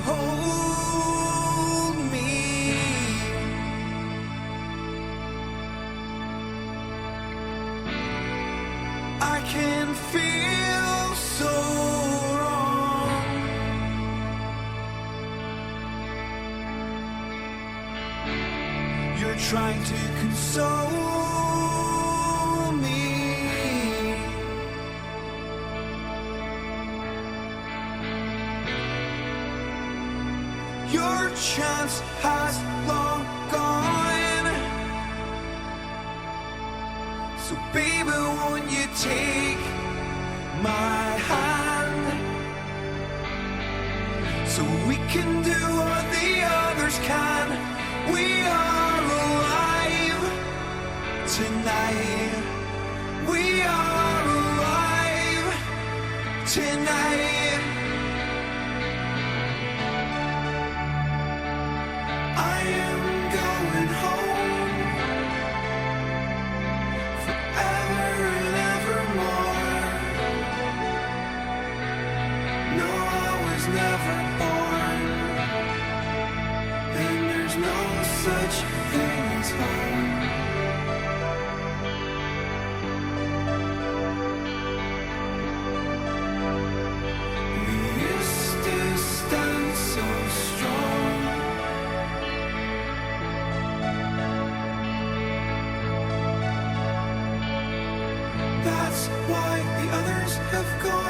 hold me. I can feel so wrong. You're trying to console me. Your chance has long gone. So baby, won't you take my hand, so we can do what the others can. We are alive tonight. We are alive tonight. I am going home forever and evermore. No, I was never born, and there's no such thing as home. We used to stand so strong. That's why the others have gone.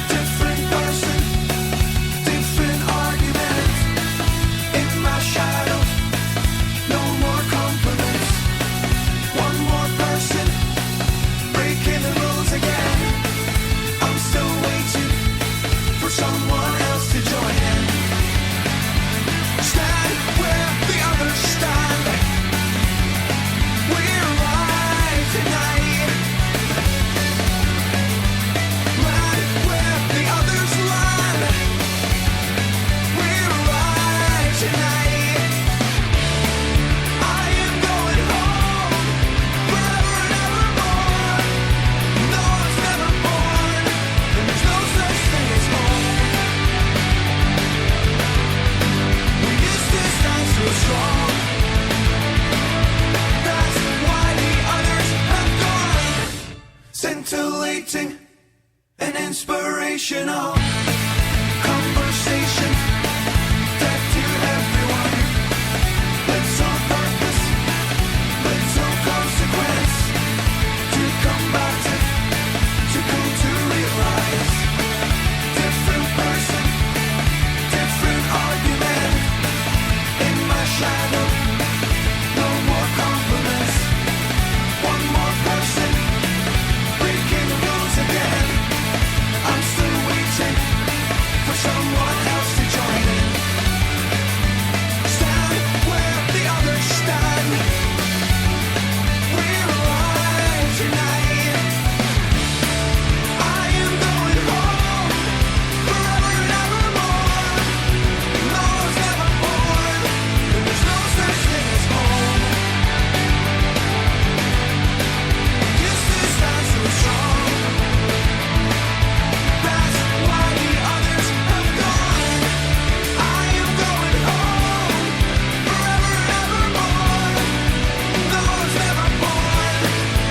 Different person, different argument. In my shadow, no more compliments. One more person, breaking the rules again. I'm still waiting for someone else to join in. Stand where the others stand. We're right tonight. Land where the others land. We're right tonight. I am going home forever and evermore. No one's never born, and there's no such thing as home. We used to stand so strong. That's why the others have gone. Scintillating and inspirational conversation. Dead to everyone. Little purpose, little consequence. Too combative, too cool to realize. Different person, different argument. In my shadow, no more compliments. One more person, breaking the rules again. I'm still waiting for someone else to join in. Stand where the others stand. We're alive tonight. I am going home forever and evermore. No one's ever born, and there's no such thing as home. Used to stand so strong. That's why the others have gone. I am going home forever and evermore. No one's ever born,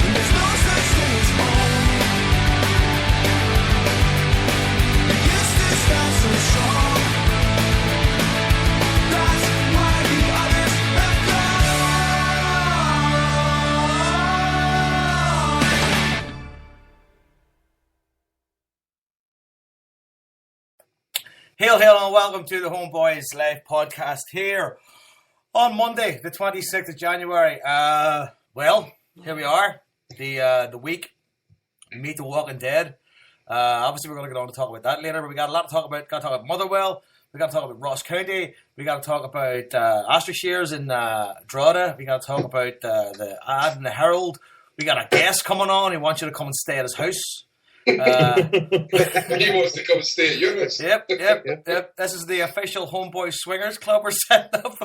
and there's no such thing as home. Used to stand so strong. That's why the others have gone. Hail, hail, and welcome to the HomeBhoys live podcast here on Monday, the 26th of January. Well, here we are, the week Meet the Walking Dead. Obviously, we're going to get on to talk about that later, but we got a lot to talk about. Got to talk about Motherwell. We got to talk about Ross County. We got to talk about Astroshires in Drogheda. We got to talk about the ad in the Herald. We got a guest coming on. He wants you to come and stay at his house. He wants to come stay at Eunice. Yep. This is the official HomeBhoys Swingers Club we're setting up.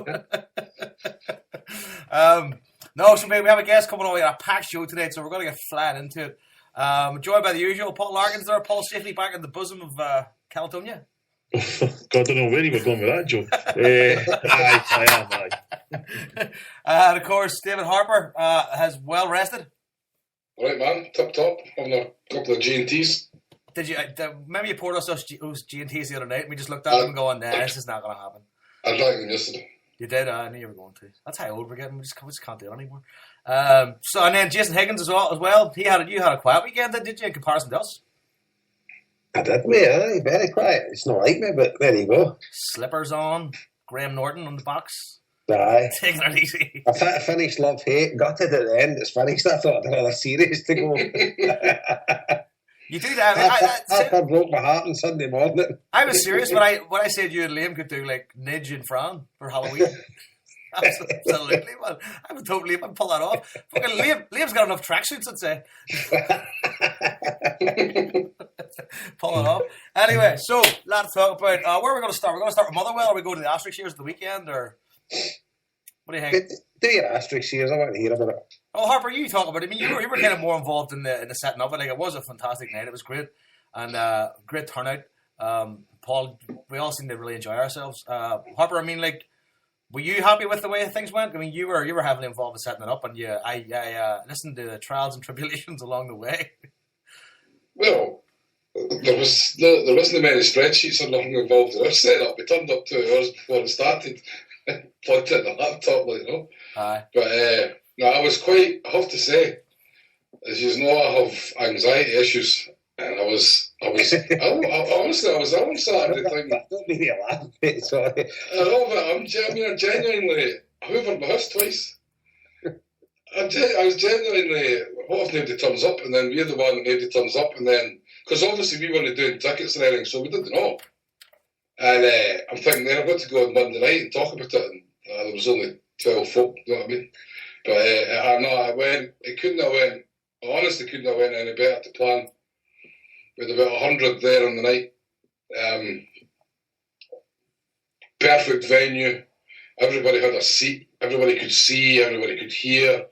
No, so maybe we have a guest coming on. We got a packed show today, so we're going to get flat into it. Joined by the usual Paul Larkins there. Paul safely back in the bosom of Caledonia. God, I don't know where you were going with that, Joe. I am. And of course, David Harper has well rested. Right, man, top. Having a couple of G&Ts. Did you? Remember you poured us those G&Ts the other night, and we just looked at them going, "Nah, this is not going to happen." I drank them yesterday. You did. I knew you were going to. That's how old we're getting. We just can't do it anymore. So and then Jason Higgins as well. You had a quiet weekend, did you? In comparison to us. I did, mate. Aye, very quiet. It's not like me, but there you go. Slippers on. Graham Norton on the box. Aye. Taking it easy. I finished Love Hate, gutted at the end. It's finished. I thought I had another series to go. You do that. I broke my heart on Sunday morning. I was serious when I said you and Liam could do like Nidge and Fran for Halloween. Absolutely, man. I would totally pull that off. Fucking Liam's got enough tracksuits, I'd say. Pull it off. Anyway, so a lot to talk about. Where are we going to start? We're going to start with Motherwell. Are we going to the Asterix years of the weekend, or what do you think? Do your Asterix years. I want to hear about it. Oh, Harper, you talk about it. I mean, you were kind of more involved in the setting of it. Like, it was a fantastic night. It was great, and great turnout. Paul, we all seemed to really enjoy ourselves. Harper, I mean, like, were you happy with the way things went? I mean, you were heavily involved in setting it up, and I listened to the trials and tribulations along the way. Well, there wasn't many spreadsheets or nothing involved in our setup. We turned up 2 hours before it started, plugged in the laptop, Aye. But no, I was quite. I have to say, as you know, I have anxiety issues, and I honestly, I was on Saturday thinking. Don't be a laugh, mate. Sorry. I know, but I'm genuinely hoovered my house twice. I was genuinely, what if nobody turns up, and then we're the one that nobody turns up, and then, because obviously we weren't doing tickets and everything, so we didn't know. And I'm thinking, then I've got to go on Monday night and talk about it, and there was only 12 folk, you know what I mean? But I honestly couldn't have went any better to plan. We had about 100 there on the night. Perfect venue. Everybody had a seat. Everybody could see. Everybody could hear.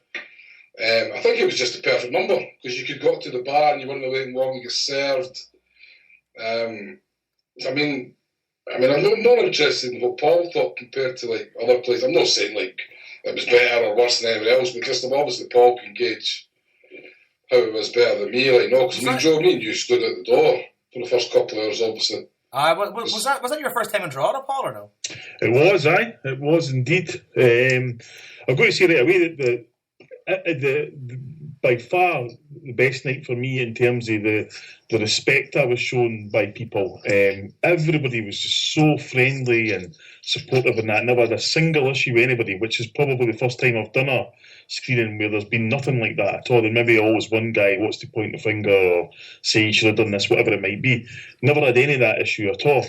I think it was just a perfect number because you could go to the bar and you weren't waiting long. You get served. I'm more interested in what Paul thought compared to like other places. I'm not saying like it was better or worse than anybody else, because obviously Paul can gauge how it was better than me. Like, no, because me and you stood at the door for the first couple of hours, obviously. Was that your first time in Drogheda, Paul, or no? It was, aye. It was indeed. I've got to say right away that the by far the best night for me in terms of the respect I was shown by people. Everybody was just so friendly and supportive, and that never had a single issue with anybody, which is probably the first time I've done a screening where there's been nothing like that at all. There maybe always one guy wants to point the finger or say you should have done this, whatever it might be. Never had any of that issue at all.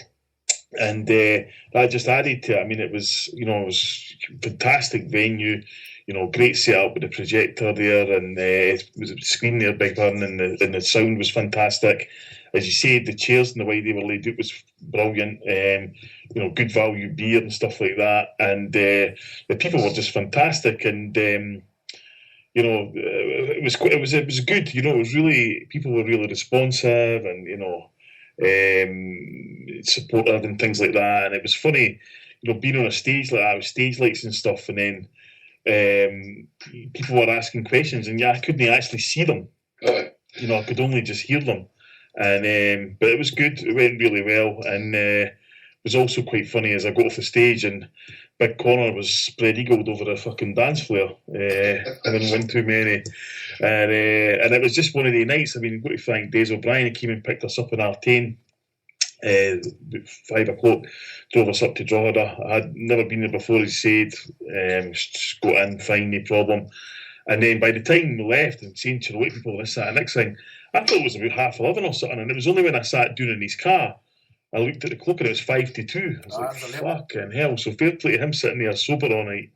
And that just added to it. I mean, it was a fantastic venue, great setup with the projector there, and it was a screen there, big one, and the sound was fantastic. As you said, the chairs and the way they were laid out was brilliant. Good value beer and stuff like that, and the people were just fantastic. And it was good. It was really, people were really responsive and supportive and things like that. And it was funny, being on a stage like that with stage lights and stuff, and then people were asking questions, and I couldn't actually see them. I could only just hear them. And but it was good. It went really well, and it was also quite funny as I got off the stage and Big Connor was spread eagled over a fucking dance floor, having won too many, and it was just one of the nights. I mean, I've got to thank Des O'Brien. He came and picked us up in Artane. 5 o'clock, drove us up to Drogheda. I had never been there before, he said. Just got in, fine, no problem. And then by the time we left and saying to the white people, this, that, and next thing, I thought it was about 11:30 or something, and it was only when I sat down in his car, I looked at the clock and it was 5 to 2. I was like, fucking hell. So fair play to him sitting there sober all night.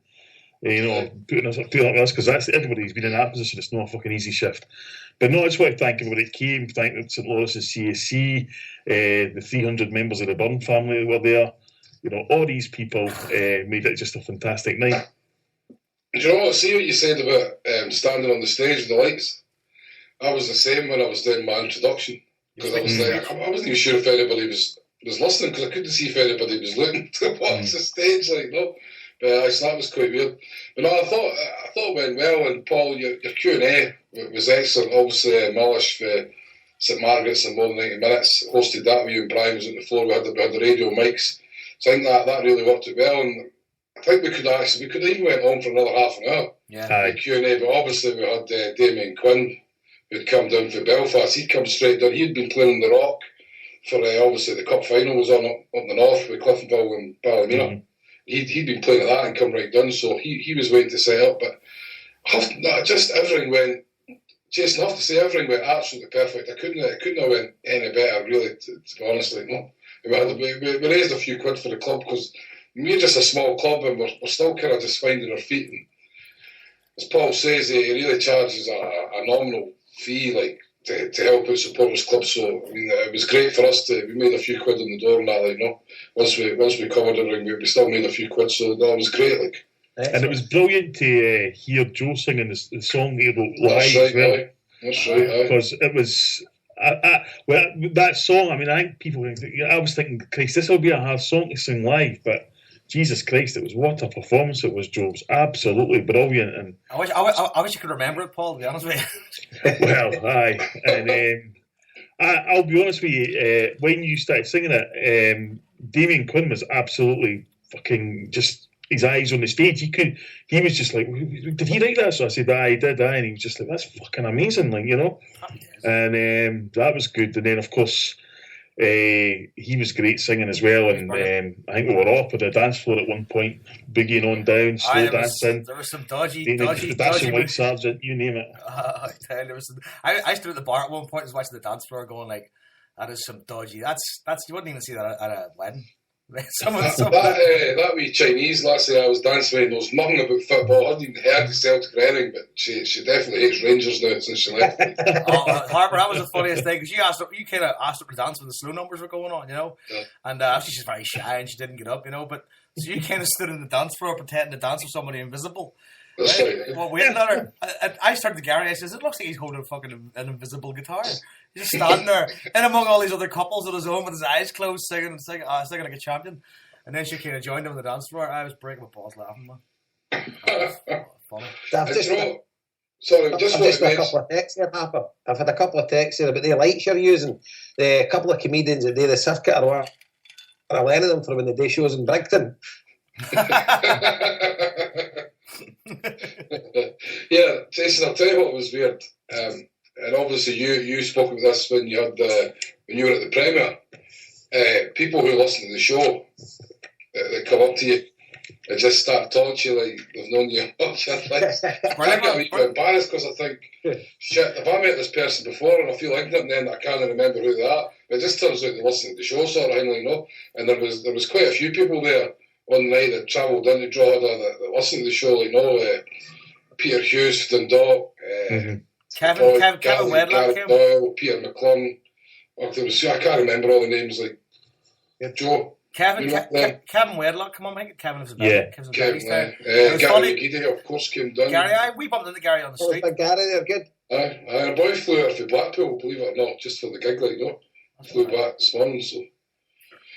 putting up with us, because that's everybody's been in that position. It's not a fucking easy shift. But no, I just want to thank everybody that came. Thank St. Lawrence's CAC, the 300 members of the Byrne family that were there. All these people made it just a fantastic night. Do you know what? See what you said about standing on the stage with the lights? I was the same when I was doing my introduction, because I was like, I wasn't even sure if anybody was listening, because I couldn't see if anybody was looking to watch the stage, But so that was quite weird. But no, I thought it went well. And Paul, your Q&A was excellent. Obviously, Millish for St Margaret's in more than 90 minutes hosted that with you, and Brian was on the floor. We had the radio mics, so I think that really worked out well. And I think we could even went on for another half an hour. Yeah. Q&A, but obviously we had Damien Quinn, who'd come down from Belfast. He'd come straight down. He'd been playing on the Rock for obviously the cup final was on up the north with Cliftonville and Ballymena. Mm-hmm. He'd been playing at that and come right down, so he was waiting to set up. But everything went. Jason, I have to say, everything went absolutely perfect. It couldn't have went any better, really. To be honest, no. We raised a few quid for the club, because we're just a small club and we're still kind of just finding our feet. And as Paul says, he really charges a nominal fee, to help out supporters club. So it was great for us we made a few quid on the door and that, Once we covered everything, we still made a few quid. So that was great, And it was brilliant to hear Joe singing the song he wrote live as well. Aye. That's right, because it was. That song, I think people. I was thinking, Christ, this will be a hard song to sing live, but Jesus Christ, it was what a performance it was, Joe. It was absolutely brilliant. And I wish you could remember it, Paul, to be honest with you. Well, aye. And I'll be honest with you, when you started singing it, Damien Quinn was absolutely fucking just his eyes on the stage. He was just like, did he write that? So I said, aye, he did, aye. And he was just like, that's fucking amazing, And that was good. And then, of course, he was great singing as well, and I think we were off at the dance floor at one point, boogieing on down, slow dancing. There was some dodgy White Sergeant, you name it. I stood at the bar at one point and was watching the dance floor, going like, "That is some dodgy." That's you wouldn't even see that at a wedding. That wee Chinese lassie I was dancing with knows nothing about football. I hadn't even heard of Celtic or anything, but she definitely hates Rangers now since she left. Harper, that was the funniest thing, because you kind of asked her to dance when the slow numbers were going on, Yeah. And she's very shy and she didn't get up, but so you kind of stood in the dance floor pretending to dance with somebody invisible. That's right. Well, waiting at her. I started to Gary. I says, "It looks like he's holding fucking an invisible guitar." He's just standing there, and among all these other couples on his own with his eyes closed, singing like a champion. And then she kind of joined him on the dance floor. I was breaking my balls laughing, man. Funny. I've a couple of texts here, Papa. I've had a couple of texts here about the lights you're using. A couple of comedians that do the circuit are learning them from when they do shows in Brigton. Yeah, Jason, I'll tell you what was weird. And obviously you spoke about this when you were at the premiere. People who listen to the show, they come up to you and just start talking to you like they've known you all your life. I get a wee bit embarrassed, because I think, shit, if I met this person before and I feel ignorant then I can't remember who they are, but it just turns out they listen to the show sort of thing, And there was quite a few people there one night that travelled into Drogheda that listened to the show, Peter Hughes from Dundalk, Kevin Wedlock, Gareth Doyle, Peter McClung. I can't remember all the names, Joe. Kevin Wedlock, come on, mate. Kevin was Gary McGeady, of course, came down. Gary, we bumped into Gary on the street. Gary, they're good. A boy flew out for Blackpool, believe it or not, just for the gig, Flew back this morning, so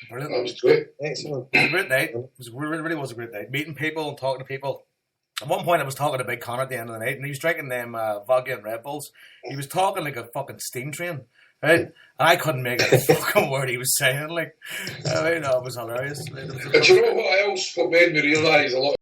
brilliant. That was great. Excellent. It was a great night. It really was a great night. Meeting people and talking to people. At one point, I was talking to Big Connor at the end of the night, and he was drinking them vodka and Red Bulls. He was talking like a fucking steam train. Right? And I couldn't make a fucking word he was saying. It was hilarious. But you know what else? What made me realise a lot